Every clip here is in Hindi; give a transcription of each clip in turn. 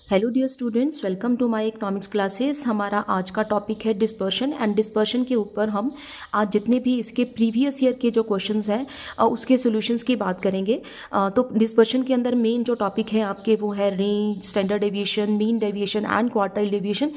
Hello dear students, welcome to my economics classes. हमारा आज का टॉपिक है डिस्पर्शन एंड डिस्पर्शन के ऊपर हम आज जितने भी इसके प्रीवियस ईयर के जो क्वेश्चंस हैं उसके सॉल्यूशंस की बात करेंगे। तो डिस्पर्शन के अंदर मेन जो टॉपिक है आपके वो है range, standard deviation, mean deviation and quartile deviation.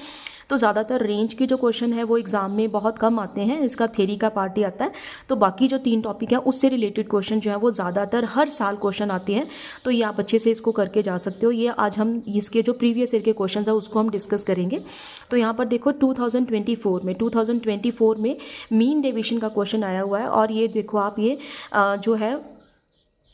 तो ज़्यादातर रेंज के जो क्वेश्चन है वो एग्जाम में बहुत कम आते हैं, इसका थ्योरी का पार्ट ही आता है। तो बाकी जो 3 टॉपिक है उससे रिलेटेड क्वेश्चन जो है वो ज़्यादातर हर साल क्वेश्चन आते हैं। तो ये आप अच्छे से इसको करके जा सकते हो। ये आज हम इसके जो प्रीवियस ईयर के क्वेश्चन है उसको हम डिस्कस करेंगे। तो यहाँ पर देखो 2024 में मीन डेविएशन का क्वेश्चन आया हुआ है और ये देखो आप ये जो है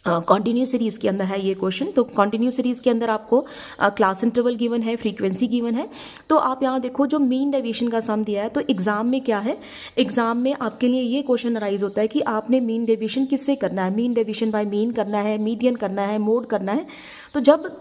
कॉन्टिन्यूस सीरीज़ के अंदर है ये क्वेश्चन। तो कॉन्टिन्यूस सीरीज़ के अंदर आपको क्लास इंटरवल गिवन है, फ्रीक्वेंसी गिवन है। तो आप यहाँ देखो जो मीन डेविएशन का सम दिया है, तो एग्जाम में क्या है, एग्जाम में आपके लिए ये क्वेश्चन अराइज होता है कि आपने मीन डेविएशन किससे करना है, मीन डेविएशन बाय मीन करना है, मीडियन करना है, मोड करना है। तो जब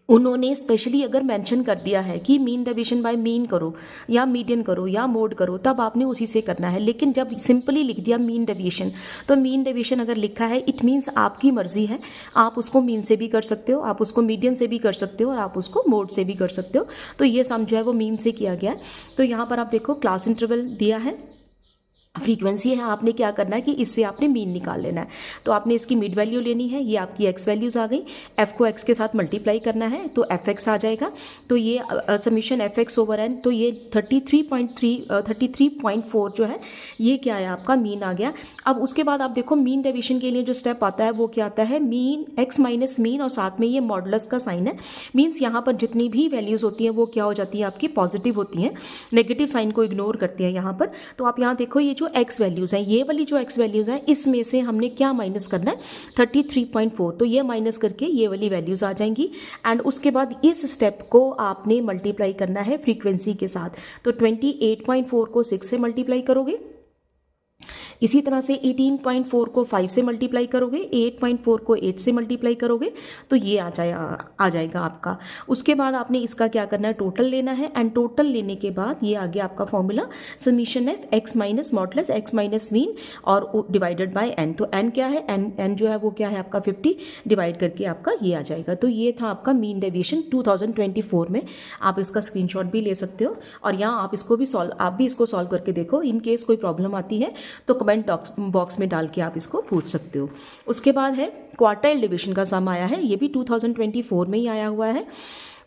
उन्होंने स्पेशली अगर मेंशन कर दिया है कि मीन डेविएशन बाय मीन करो या मीडियन करो या मोड करो, तब आपने उसी से करना है। लेकिन जब सिंपली लिख दिया मीन डेविएशन, तो मीन डेविएशन अगर लिखा है इट मीन्स आपकी मर्जी है, आप उसको मीन से भी कर सकते हो, आप उसको मीडियन से भी कर सकते हो और आप उसको मोड से भी कर सकते हो। तो ये सम जो है वो मीन से किया गया है। तो यहाँ पर आप देखो क्लास इंटरवल दिया है, फ्रीक्वेंसी है, आपने क्या करना है कि इससे आपने मीन निकाल लेना है। तो आपने इसकी मिड वैल्यू लेनी है, ये आपकी एक्स वैल्यूज़ आ गई, एफ को एक्स के साथ मल्टीप्लाई करना है तो एफ एक्स आ जाएगा। तो ये summation f x over n, तो ये 33.4 जो है ये क्या है आपका मीन आ गया। अब उसके बाद आप देखो मीन डेविएशन के लिए जो स्टेप आता है वो क्या आता है, मीन एक्स माइनस मीन और साथ में ये मॉडुलस का साइन है। मीन्स यहाँ पर जितनी भी वैल्यूज़ होती हैं वो क्या हो जाती है आपकी पॉजिटिव होती हैं, नेगेटिव साइन को इग्नोर करती हैं यहाँ पर। तो आप यहाँ देखो ये जो एक्स वैल्यूज़ हैं, ये वाली जो एक्स वैल्यूज़ हैं इसमें से हमने क्या माइनस करना है 33.4, तो ये माइनस करके ये वाली वैल्यूज़ आ जाएंगी। एंड उसके बाद इस स्टेप को आपने मल्टीप्लाई करना है फ्रीक्वेंसी के साथ। तो 28.4 को 6 से मल्टीप्लाई करोगे, इसी तरह से 18.4 को 5 से मल्टीप्लाई करोगे, 8.4 को 8 से मल्टीप्लाई करोगे, तो ये आ जाएगा आपका। उसके बाद आपने इसका क्या करना है, टोटल लेना है। एंड टोटल लेने के बाद ये आ गया आपका formula summation f x minus modulus x minus mean और डिवाइडेड बाय एन। तो एन क्या है, एन जो है वो क्या है आपका 50 डिवाइड करके आपका ये आ जाएगा। तो ये था आपका मीन डेविएशन 2024 में। आप इसका स्क्रीनशॉट भी ले सकते हो और यहाँ आप इसको भी सॉल्व करके देखो। इन केस कोई प्रॉब्लम आती है तो कमेंट बॉक्स में डाल के आप इसको पूछ सकते हो। उसके बाद है क्वार्टाइल डिवीजन का सम आया है, ये भी 2024 में ही आया हुआ है।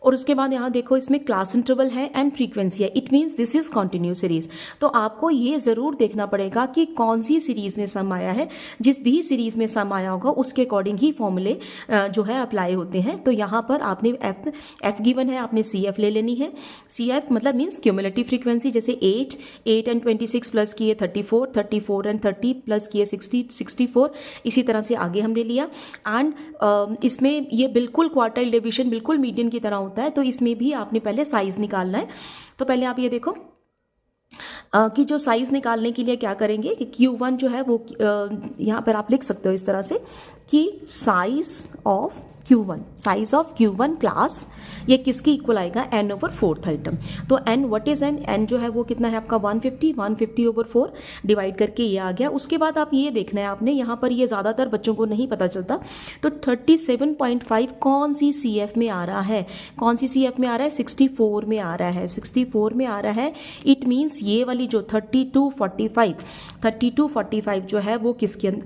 और उसके बाद यहाँ देखो इसमें क्लास इंटरवल है एंड फ्रीक्वेंसी है, it means this is continuous series. तो आपको ये ज़रूर देखना पड़ेगा कि कौन सी सीरीज में सम आया है। जिस भी सीरीज में सम आया होगा उसके अकॉर्डिंग ही फॉर्मूले जो है अप्लाई होते हैं। तो यहाँ पर आपने एफ गिवन है, आपने सी एफ ले लेनी है। सी एफ मतलब मीन्स क्यूमुलेटिव फ्रीक्वेंसी, जैसे 8 एंड 26 प्लस किए 34 एंड 30 प्लस किए 64, इसी तरह से आगे हमने लिया। एंड इसमें ये बिल्कुल क्वार्टाइल डिवीजन बिल्कुल मीडियन की तरह होता है। तो इसमें भी आपने पहले साइज निकालना है। तो पहले आप ये देखो कि जो साइज निकालने के लिए क्या करेंगे कि Q1 जो है वो यहाँ पर आप लिख सकते हो इस तरह से कि साइज ऑफ Q1 क्लास ये किसकी इक्वल आएगा, n ओवर 4th आइटम। तो n व्हाट इज n जो है वो कितना है आपका 150 ओवर 4 डिवाइड करके ये आ गया। उसके बाद आप ये देखना है आपने, यहाँ पर ये ज़्यादातर बच्चों को नहीं पता चलता। तो 37.5 कौन सी CF में आ रहा है, 64 में आ रहा है, 64 में आ रहा है। इट मीन्स ये वाली जो 3245 जो है वो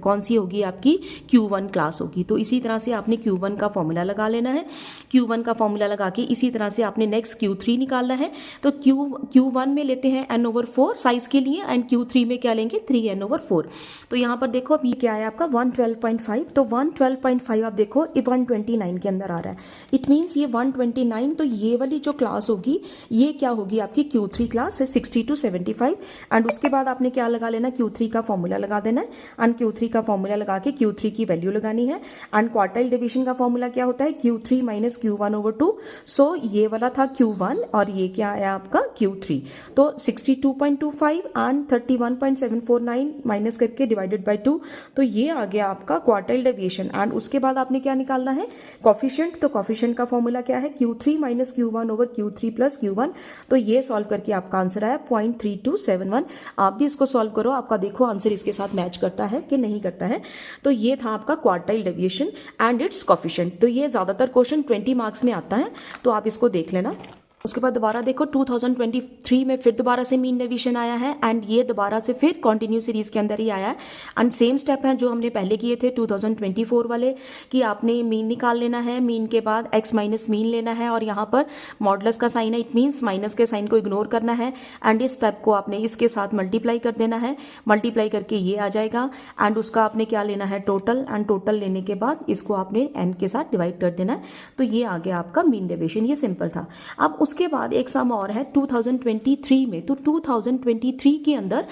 कौन सी होगी आपकी Q1 क्लास होगी। तो इसी तरह से आपने Q1 का फॉर्मूला लगा लेना है। Q1 का फॉर्मूला लगा के इसी तरह से आपने नेक्स्ट Q3 निकालना है। तो Q1 में लेते हैं n ओवर 4 साइज के लिए एंड Q3 में क्या लेंगे 3n ओवर 4। तो यहाँ पर देखो अब ये क्या है आपका 112.5। तो 112.5 आप देखो 129 के अंदर आ रहा है, इट मीन्स ये 129। तो ये वाली जो क्लास होगी ये क्या होगी आपकी Q3 क्लास है 60 to 75। एंड उसके बाद आपने क्या लगा लेना, Q3 का फॉर्मूला लगा देना है। एंड Q3 का फॉर्मूला लगा के Q3 की वैल्यू लगानी है। एंड क्वार्टाइल डिवीजन का फॉर्मूला क्या होता है, Q3 माइनस Q1 ओवर 2। सो ये वाला था Q1 और ये क्या आया आपका Q3। तो 62.25 एंड 31.749 माइनस करके डिवाइडेड बाय 2, तो ये आ गया आपका क्वार्टाइल डेविएशन। एंड उसके बाद आपने क्या निकालना है, कॉफिशिएंट। तो कॉफिशिएंट का फॉर्मूला क्या है, Q3 minus Q1 over Q3 plus Q1। तो ये सॉल्व करके आपका आंसर आया 0.32 0.271। आप भी इसको सॉल्व करो, आपका देखो आंसर इसके साथ मैच करता है कि नहीं करता है। तो ये था आपका quartile deviation and it's coefficient. तो ये ज़्यादातर क्वेश्चन 20 मार्क्स में आता है, तो आप इसको देख लेना। उसके बाद दोबारा देखो 2023 में फिर दोबारा से मीन डेविएशन आया है एंड ये दोबारा से फिर कंटिन्यू सीरीज के अंदर ही आया है एंड सेम स्टेप है जो हमने पहले किए थे 2024 वाले, कि आपने मीन निकाल लेना है, मीन के बाद x माइनस मीन लेना है और यहाँ पर मॉडुलस का साइन है, इट मीन्स माइनस के साइन को इग्नोर करना है एंड इस स्टेप को आपने इसके साथ मल्टीप्लाई कर देना है, मल्टीप्लाई करके ये आ जाएगा एंड उसका आपने क्या लेना है टोटल, एंड टोटल लेने के बाद इसको आपने n के साथ डिवाइड कर देना है। तो ये आ गया आपका मीन डेविएशन, ये सिंपल था। अब उसके बाद एक सम और है 2023 में। तो 2023 के अंदर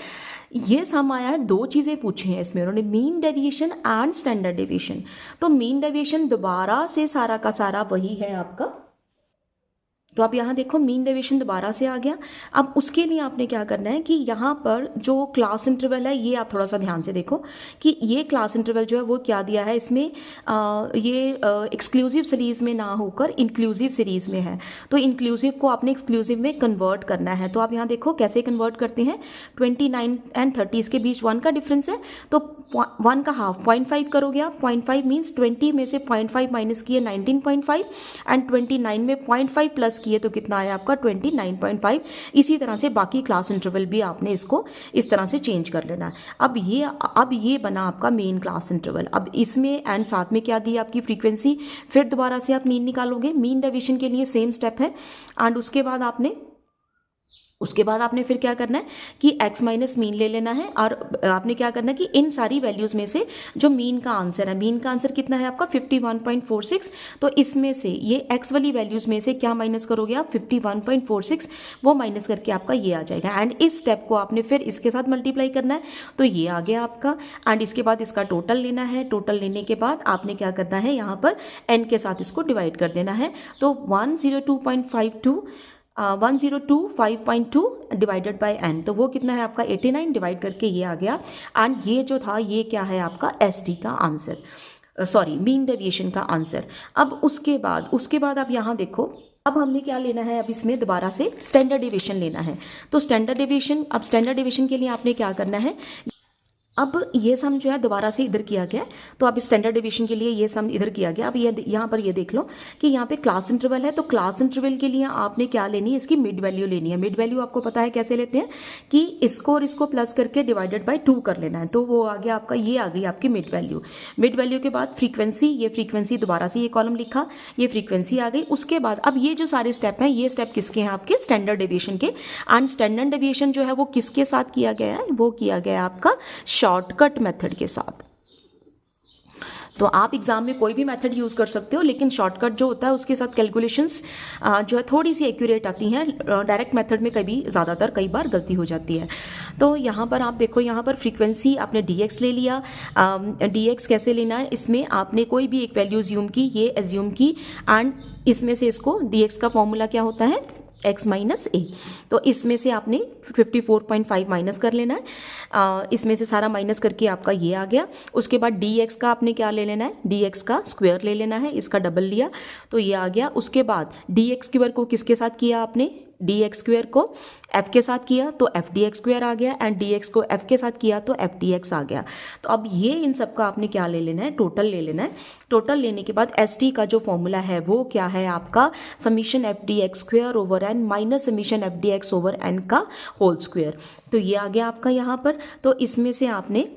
ये सम आया है, दो चीज़ें पूछी हैं इसमें उन्होंने, mean deviation and standard deviation. तो मीन डेविएशन दोबारा से सारा का सारा वही है आपका। तो आप यहाँ देखो मीन डेविएशन दोबारा से आ गया। अब उसके लिए आपने क्या करना है कि यहाँ पर जो क्लास इंटरवल है ये आप थोड़ा सा ध्यान से देखो कि ये क्लास इंटरवल जो है वो क्या दिया है इसमें, ये एक्सक्लूसिव सीरीज़ में ना होकर इंक्लूसिव सीरीज़ में है। तो इंक्लूसिव को आपने एक्सक्लूसिव में कन्वर्ट करना है। तो आप यहाँ देखो कैसे कन्वर्ट करते हैं, 29 एंड 30 के बीच 1 का डिफरेंस है, तो 1 का हाफ 0.5 करोगे आप। 0.5 मीन्स 20 में से 0.5 माइनस किए 19.5 एंड 29 में 0.5 प्लस किए तो कितना आया आपका 29.5। इसी तरह से बाकी क्लास इंटरवल भी आपने इसको इस तरह से चेंज कर लेना है। अब ये बना आपका मेन क्लास इंटरवल। अब इसमें एंड साथ में क्या दी आपकी फ्रीक्वेंसी, फिर दोबारा से आप मीन निकालोगे। मीन डेविएशन के लिए सेम स्टेप है एंड उसके बाद आपने फिर क्या करना है कि x माइनस मीन ले लेना है और आपने क्या करना है कि इन सारी वैल्यूज़ में से जो मीन का आंसर है, मीन का आंसर कितना है आपका 51.46। तो इसमें से ये x वाली वैल्यूज़ में से क्या माइनस करोगे आप 51.46, वो माइनस करके आपका ये आ जाएगा एंड इस स्टेप को आपने फिर इसके साथ मल्टीप्लाई करना है। तो ये आ गया आपका एंड इसके बाद इसका टोटल लेना है। टोटल लेने के बाद आपने क्या करना है, यहाँ पर n के साथ इसको डिवाइड कर देना है। तो 102.5.2 डिवाइडेड बाय n, तो वो कितना है आपका 89 डिवाइड करके ये आ गया एंड ये जो था ये क्या है आपका ST का आंसर, सॉरी मीन डेविएशन का आंसर। अब उसके बाद आप यहाँ देखो, अब हमने क्या लेना है, अब इसमें दोबारा से स्टैंडर्ड डेविएशन लेना है। तो स्टैंडर्ड डेविएशन के लिए आपने क्या करना है, अब ये सम जो है दोबारा से इधर किया गया, तो अब स्टैंडर्ड डेविएशन के लिए ये सम इधर किया गया। अब ये यहाँ पर ये देख लो कि यहाँ पे क्लास इंटरवल है, तो क्लास इंटरवल के लिए आपने क्या लेनी है, इसकी मिड वैल्यू लेनी है। मिड वैल्यू आपको पता है कैसे लेते हैं कि इसको और इसको प्लस करके डिवाइडेड बाय 2 कर लेना है। तो वो आ गया आपका, ये आ गई आपकी मिड वैल्यू। मिड वैल्यू के बाद फ्रीक्वेंसी, ये फ्रीक्वेंसी दोबारा से ये कॉलम लिखा, ये फ्रीक्वेंसी आ गई। उसके बाद अब ये जो सारे स्टेप हैं, ये स्टेप किसके हैं आपके स्टैंडर्ड डेविएशन के। एंड स्टैंडर्ड डेविएशन जो है वो किसके साथ किया गया है, वो किया गया आपका शॉर्टकट मेथड के साथ। तो आप एग्जाम में कोई भी मेथड यूज़ कर सकते हो, लेकिन शॉर्टकट जो होता है उसके साथ कैलकुलेशंस जो है थोड़ी सी एक्यूरेट आती हैं। डायरेक्ट मेथड में कई बार गलती हो जाती है। तो यहाँ पर आप देखो, यहाँ पर फ्रीक्वेंसी आपने dx ले लिया। dx कैसे लेना है, इसमें आपने कोई भी एक वैल्यू एज्यूम की, ये एज्यूम की एंड इसमें से इसको dx का फॉर्मूला क्या होता है x माइनस ए। तो इसमें से आपने 54.5 माइनस कर लेना है, इसमें से सारा माइनस करके आपका ये आ गया। उसके बाद dx का आपने क्या ले लेना है, dx का स्क्वायर ले लेना है, इसका डबल लिया तो ये आ गया। उसके बाद dx स्क्वायर को किसके साथ किया आपने, dx स्क्वायर को f के साथ किया तो f dx स्क्वायर आ गया एंड dx को f के साथ किया तो f dx आ गया। तो अब ये इन सब का आपने क्या ले लेना है, टोटल ले लेना है। टोटल लेने के बाद st का जो फॉर्मूला है वो क्या है आपका, summation f dx square over n minus summation f dx over n का होल स्क्वायर। तो ये आ गया आपका यहाँ पर। तो इसमें से आपने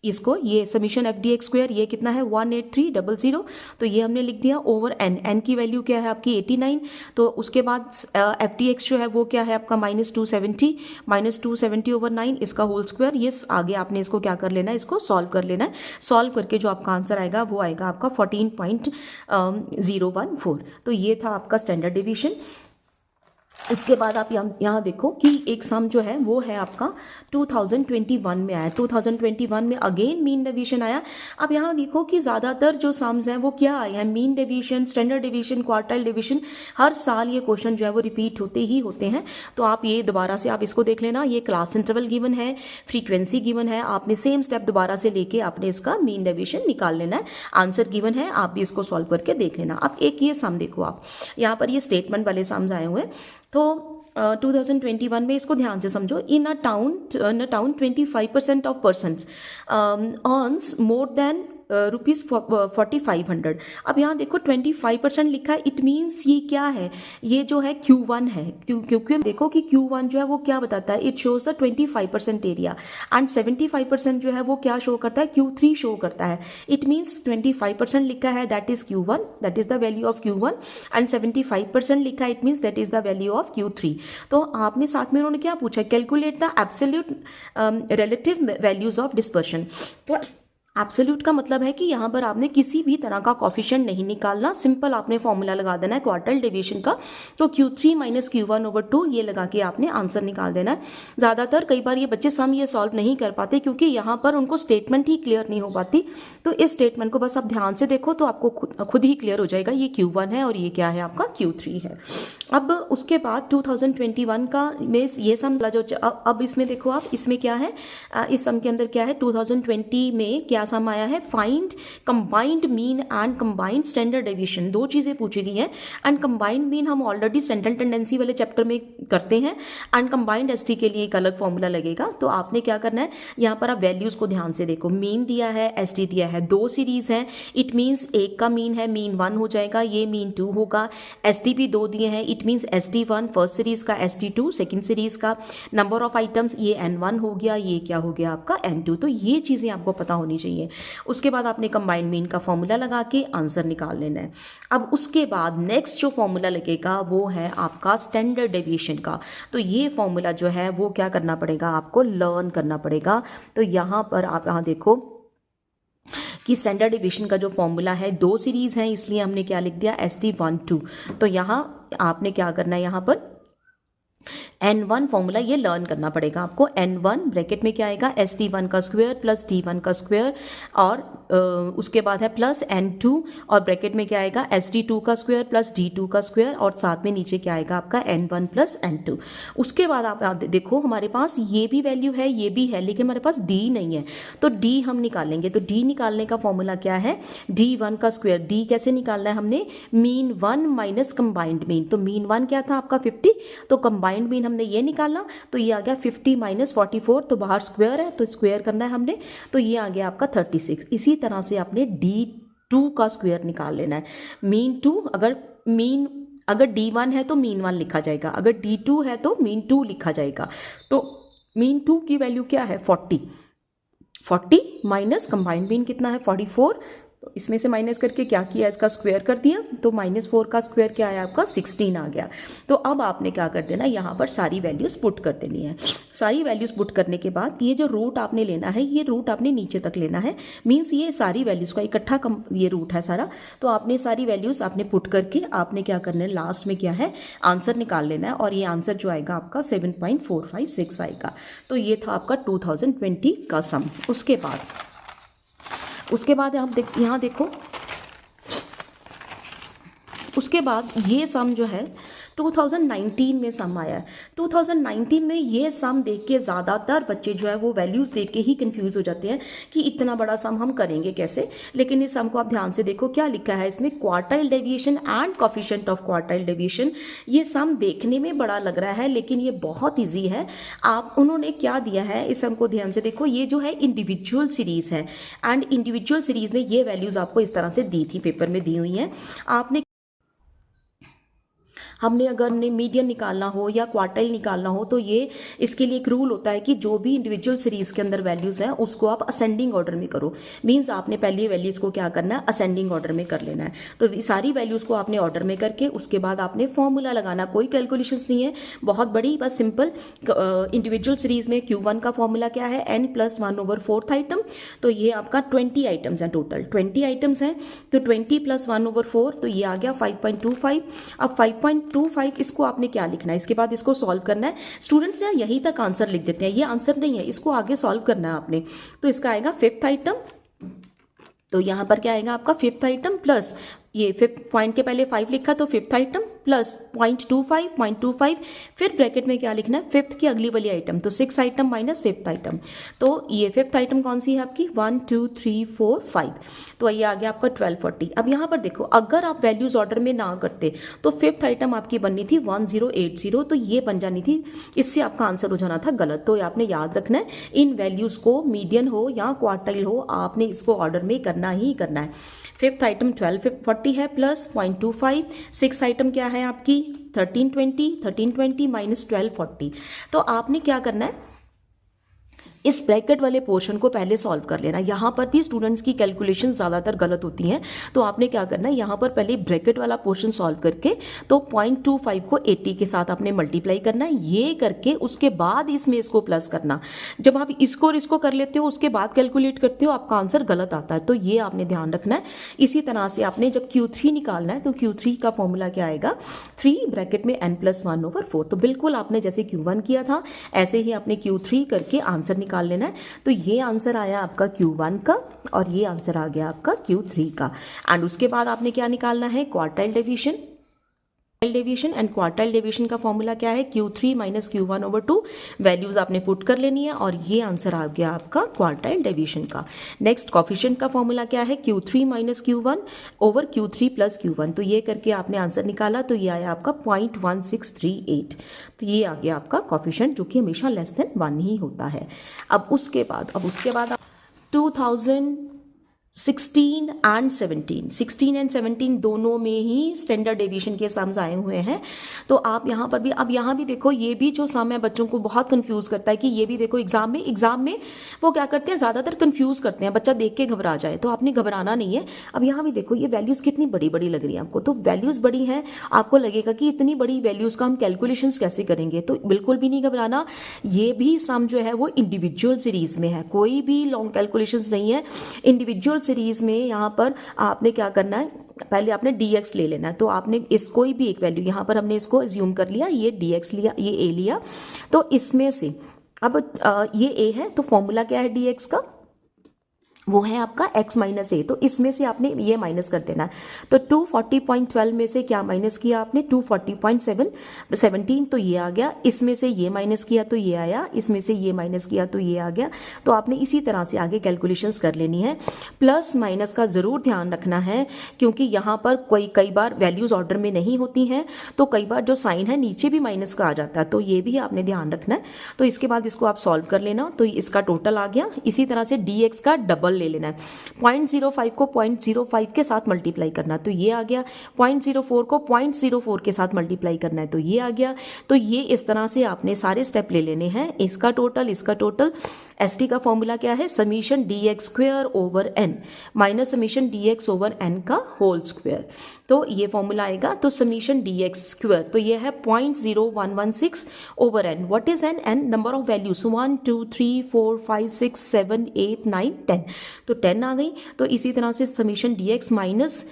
इसको, ये summation F D x square ये कितना है 18300, तो ये हमने लिख दिया ओवर n की वैल्यू क्या है आपकी 89। तो उसके बाद एफ डी एक्स जो है वो क्या है आपका -270 ओवर 9, इसका होल स्क्वायर। ये आगे आपने इसको क्या कर लेना है, इसको सॉल्व कर लेना है। सॉल्व करके जो आपका आंसर आएगा वो आएगा आपका 14.014। तो ये था आपका स्टैंडर्ड डेविएशन। उसके बाद आप यहाँ देखो कि एक सम जो है वो है आपका 2021 में आया। 2021 में अगेन मीन डेविएशन आया। अब यहाँ देखो कि ज़्यादातर जो सम्स हैं वो क्या आए हैं, mean deviation, standard deviation, quartile deviation. हर साल ये क्वेश्चन जो है वो रिपीट होते ही होते हैं। तो आप ये दोबारा से आप इसको देख लेना, ये क्लास इंटरवल गिवन है, फ्रीक्वेंसी गिवन है, आपने सेम स्टेप दोबारा से लेके आपने इसका मीन डेविएशन निकाल लेना है। आंसर गिवन है, आप भी इसको सॉल्व करके देख लेना। अब एक ये सम देखो, आप यहाँ पर ये स्टेटमेंट वाले सम्स आए हुए हैं। तो 2021 में इसको ध्यान से समझो। In a town 25% of persons earns more than rupees 4500। अब यहाँ देखो 25% लिखा है, इट मीन्स ये क्या है, ये जो है Q1 है, क्योंकि देखो कि Q1 जो है वो क्या बताता है, it shows the 25% area and 75% जो है वो क्या शो करता है, Q3 शो करता है। इट मीन्स 25% लिखा है, that is Q1, that is the value of Q1 and 75% लिखा है, it means that is the value of Q3। तो आपने साथ में उन्होंने क्या पूछा, calculate the absolute relative values of dispersion. तो एब्सोल्यूट का मतलब है कि यहाँ पर आपने किसी भी तरह का कॉफिशिएंट नहीं निकालना, सिंपल आपने फॉर्मूला लगा देना है क्वार्टाइल डेविएशन का। तो Q3 माइनस Q1/2 ये लगा के आपने आंसर निकाल देना है। ज़्यादातर कई बार ये बच्चे सम ये सॉल्व नहीं कर पाते क्योंकि यहाँ पर उनको स्टेटमेंट ही क्लियर नहीं हो पाती। तो इस स्टेटमेंट को बस आप ध्यान से देखो तो आपको खुद ही क्लियर हो जाएगा, ये Q1 है और ये क्या है आपका Q3 है। अब उसके बाद 2021 का में ये सम जो अब इसमें देखो आप, इसमें क्या है, इस सम के अंदर क्या है, 2020 में क्या सम आया है, find combined mean and combined standard deviation. दो चीजें पूछी गई हैं। एंड कंबाइंड मीन हम ऑलरेडी सेंट्रल टेंडेंसी वाले चैप्टर में करते हैं, एंड कंबाइंड एसटी के लिए एक अलग फॉर्मूला लगेगा। तो आपने क्या करना है, यहाँ पर आप वैल्यूज को ध्यान से देखो, मीन दिया है, एसटी दिया है, दो सीरीज है, इट मीन्स एक का मीन है, मीन 1 हो जाएगा, ये मीन 2 होगा। एसटी भी दो दिए हैं, it means ST1 first series का, ST2 सेकंड सीरीज का। नंबर ऑफ आइटम्स ये N1 हो गया, ये क्या हो गया आपका N2। तो ये चीज़ें आपको पता होनी चाहिए। उसके बाद आपने कंबाइंड मीन का फॉर्मूला लगा के आंसर निकाल लेना है। अब उसके बाद नेक्स्ट जो फॉर्मूला लगेगा वो है आपका स्टैंडर्ड डेविएशन का। तो ये फॉर्मूला जो है वो क्या करना पड़ेगा, आपको लर्न करना पड़ेगा। तो यहाँ पर आप यहाँ देखो कि स्टैंडर्ड डेविएशन का जो फॉर्मूला है, दो सीरीज है, इसलिए हमने क्या लिख दिया, ST12। तो यहाँ आपने क्या करना है, यहाँ पर N1 फॉर्मूला ये लर्न करना पड़ेगा आपको। N1 ब्रैकेट में क्या आएगा, ST1 का स्क्वायर प्लस D1 का स्क्वायर, और उसके बाद है प्लस N2, और ब्रैकेट में क्या आएगा, ST2 का स्क्वायर प्लस D2 का स्क्वायर, और साथ में नीचे क्या आएगा आपका N1 प्लस N2। उसके बाद आप देखो हमारे पास ये भी वैल्यू है, ये भी है, लेकिन हमारे पास D नहीं है, तो D हम निकालेंगे। तो D निकालने का फॉर्मूला क्या है, D1 का स्क्वायर। D कैसे निकालना है हमने, मीन 1 माइनस कंबाइंड मीन। तो मीन 1 क्या था आपका 50, तो कंबाइंड मीन हमने ये निकाला, तो ये आ गया 50 माइनस 44, तो बाहर स्क्वायर है तो स्क्वायर करना है हमने, तो ये आ गया आपका 36। इसी तरह से आपने D2 का स्क्वायर निकाल लेना है। मीन 2, अगर D1 है तो मीन 1 लिखा जाएगा, अगर D2 है तो मीन 2 लिखा जाएगा। तो मीन 2 की वैल्यू क्या है, 40 माइनस कंबाइंड मीन कितना है, 44। तो इसमें से माइनस करके क्या किया, इसका स्क्वायर कर दिया, तो -4 का स्क्वायर क्या आया आपका, 16 आ गया। तो अब आपने क्या कर देना, यहाँ पर सारी वैल्यूज पुट कर देनी है। सारी वैल्यूज पुट करने के बाद ये जो रूट आपने लेना है, ये रूट आपने नीचे तक लेना है, मीन्स ये सारी वैल्यूज का इकट्ठा ये रूट है सारा। तो आपने सारी वैल्यूज आपने पुट करके आपने क्या करना है, लास्ट में क्या है, आंसर निकाल लेना है, और ये आंसर जो आएगा आपका 7.456 आएगा। तो ये था आपका 2020 का सम। उसके बाद आप यहाँ देखो, उसके बाद ये सम जो है 2019 में सम आया है। 2019 में ये सम देख के ज़्यादातर बच्चे जो है वो वैल्यूज़ देख के ही कंफ्यूज हो जाते हैं कि इतना बड़ा सम हम करेंगे कैसे। लेकिन इस सम को आप ध्यान से देखो, क्या लिखा है इसमें, quartile deviation and coefficient of quartile deviation. ये सम देखने में बड़ा लग रहा है लेकिन ये बहुत ईजी है। उन्होंने क्या दिया है, इस सम को ध्यान से देखो, ये जो है इंडिविजुअल सीरीज़ है, एंड इंडिविजुअल सीरीज़ में ये वैल्यूज़ आपको इस तरह से दी थी, पेपर में दी हुई हैं। हमने अगर मीडियन निकालना हो या क्वार्टाइल निकालना हो तो ये इसके लिए एक रूल होता है कि जो भी इंडिविजुअल सीरीज के अंदर वैल्यूज है उसको आप असेंडिंग ऑर्डर में करो। मींस आपने पहली वैल्यूज को क्या करना है, असेंडिंग ऑर्डर में कर लेना है। तो सारी वैल्यूज को आपने ऑर्डर में करके उसके बाद आपने फॉर्मूला लगाना, कोई कैलकुलेशन नहीं है, बहुत बड़ी, बस सिंपल। इंडिविजुअल सीरीज में Q1 का फॉर्मूला क्या है, n+1/4 आइटम। तो ये आपका 20 आइटम्स हैं, टोटल 20 आइटम्स हैं, तो 20 + 1/4, तो ये आ गया 5.25। अब 5.25 इसको आपने क्या लिखना है, इसके बाद इसको सॉल्व करना है। स्टूडेंट्स यार यहीं तक आंसर लिख देते हैं, ये आंसर नहीं है, इसको आगे सॉल्व करना है आपने। तो इसका आएगा 5th आइटम, तो यहाँ पर क्या आएगा आपका 5th आइटम प्लस ये फिफ्थ पॉइंट के पहले 5 लिखा तो फिफ्थ आइटम प्लस 0.25 फिर ब्रैकेट में क्या लिखना है, फिफ्थ की अगली वाली आइटम, तो 6 आइटम माइनस फिफ्थ आइटम। तो ये फिफ्थ आइटम कौन सी है आपकी, 1 2 3 4 5, तो ये आ गया आपका 1240। अब यहाँ पर देखो अगर आप वैल्यूज ऑर्डर में ना करते तो फिफ्थ आइटम आपकी बननी थी 1080, तो ये बन जानी थी, इससे आपका आंसर हो जाना था गलत। तो आपने याद रखना है इन वैल्यूज को मीडियन हो या क्वार्टाइल हो आपने इसको ऑर्डर में करना ही करना है। फिफ्थ आइटम 1240 है प्लस 0.25, सिक्स आइटम क्या है आपकी 1320 माइनस 1240। तो आपने क्या करना है, इस ब्रैकेट वाले पोर्शन को पहले सॉल्व कर लेना। यहाँ पर भी स्टूडेंट्स की कैलकुलेशन ज़्यादातर गलत होती हैं, तो आपने क्या करना है, यहाँ पर पहले ब्रैकेट वाला पोर्शन सॉल्व करके तो 0.25 को 80 के साथ आपने मल्टीप्लाई करना है, ये करके उसके बाद इसमें इसको प्लस करना। जब आप इसको और इसको कर लेते हो उसके बाद कैलकुलेट करते हो आपका आंसर गलत आता है, तो ये आपने ध्यान रखना है। इसी तरह से आपने जब Q3 निकालना है तो Q3 का फॉर्मूला क्या आएगा, 3 ब्रैकेट में n+1/4। तो बिल्कुल आपने जैसे Q1 किया था ऐसे ही आपने Q3 करके आंसर निकाल लेना है। तो ये आंसर आया आपका Q1 का और ये आंसर आ गया आपका Q3 का। एंड उसके बाद आपने क्या निकालना है, quartile deviation and quartile deviation का फॉर्मूला क्या है, Q3 माइनस Q1/2। वैल्यूज आपने पुट कर लेनी है और ये आंसर आ गया आपका क्वार्टाइल डेविएशन का। नेक्स्ट कॉफिशिएंट का फॉर्मूला क्या है, Q3 minus Q1 over Q3 plus Q1। तो ये करके आपने आंसर निकाला तो ये आया आपका 0.1638। तो ये आ गया आपका कॉफिशिएंट जो कि हमेशा लेस देन 1 ही होता है। अब उसके बाद 2016 एंड 17 दोनों में ही स्टैंडर्ड डेविएशन के सम्स आए हुए हैं। तो आप यहाँ पर भी, अब यहाँ भी देखो ये भी जो सम है बच्चों को बहुत कंफ्यूज करता है कि ये भी देखो एग्जाम में वो क्या करते हैं, ज़्यादातर कंफ्यूज करते हैं, बच्चा देख के घबरा जाए, तो आपने घबराना नहीं है। अब यहाँ भी देखो ये वैल्यूज़ कितनी बड़ी बड़ी लग रही है आपको, तो वैल्यूज़ बड़ी हैं, आपको लगेगा कि इतनी बड़ी वैल्यूज़ का हम कैलकुलेशंस कैसे करेंगे, तो बिल्कुल भी नहीं घबराना। ये भी सम जो है वो इंडिविजुअल सीरीज में है, कोई भी लॉन्ग कैलकुलेशंस नहीं है, इंडिविजुअल सीरीज में। यहाँ पर आपने क्या करना है, पहले आपने dx ले लेना है, तो आपने इस कोई भी एक वैल्यू, यहाँ पर हमने इसको अज्यूम कर लिया, ये dx लिया, ये a लिया, तो इसमें से अब ये a है तो फॉर्मूला क्या है dx का, वो है आपका x माइनस ए, तो इसमें से आपने ये माइनस कर देना है। तो 240.12 में से क्या माइनस किया आपने, 240.17, तो ये आ गया, इसमें से ये माइनस किया तो ये आया, इसमें से ये माइनस किया तो ये आ गया। तो आपने इसी तरह से आगे कैलकुलेशंस कर लेनी है। प्लस माइनस का ज़रूर ध्यान रखना है क्योंकि यहाँ पर कई बार वैल्यूज़ ऑर्डर में नहीं होती हैं, तो कई बार जो साइन है नीचे भी माइनस का आ जाता है, तो ये भी आपने ध्यान रखना है। तो इसके बाद इसको आप सॉल्व कर लेना, तो इसका टोटल आ गया। इसी तरह से dx का डबल ले लेना है, 0.05 को 0.05 के साथ मल्टीप्लाई करना, तो ये आ गया, 0.04 को 0.04 के साथ मल्टीप्लाई करना है, तो ये आ गया। तो ये इस तरह से आपने सारे स्टेप ले लेने हैं, इसका टोटल एस टी का फॉर्मूला क्या है, summation dx square over n minus summation dx over n का होल स्क्वायर। तो ये फॉर्मूला आएगा, तो समीशन dx स्क्वायर, तो ये है 0.0116 over n। What is n number of values 1 2 3 4 5 6 7 8 9 10, तो 10 आ गई। तो इसी तरह से समीशन dx माइनस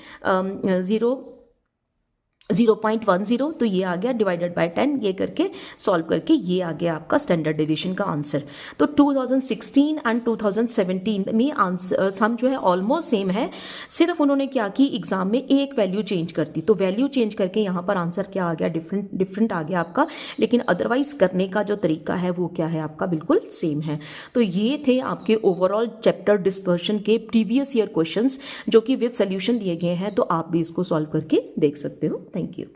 0.10, तो ये आ गया डिवाइडेड बाय 10, ये करके सॉल्व करके ये आ गया आपका स्टैंडर्ड डेविएशन का आंसर। तो 2016 एंड 2017 में आंसर सम जो है ऑलमोस्ट सेम है, सिर्फ उन्होंने क्या की एग्जाम में एक वैल्यू चेंज कर दी, तो वैल्यू चेंज करके यहाँ पर आंसर क्या आ गया, डिफरेंट आ गया आपका, लेकिन अदरवाइज करने का जो तरीका है वो क्या है आपका, बिल्कुल सेम है। तो ये थे आपके ओवरऑल चैप्टर डिस्पर्शन के प्रीवियस ईयर क्वेश्चंस जो कि विद सोल्यूशन दिए गए हैं, तो आप भी इसको सॉल्व करके देख सकते हो। Thank you.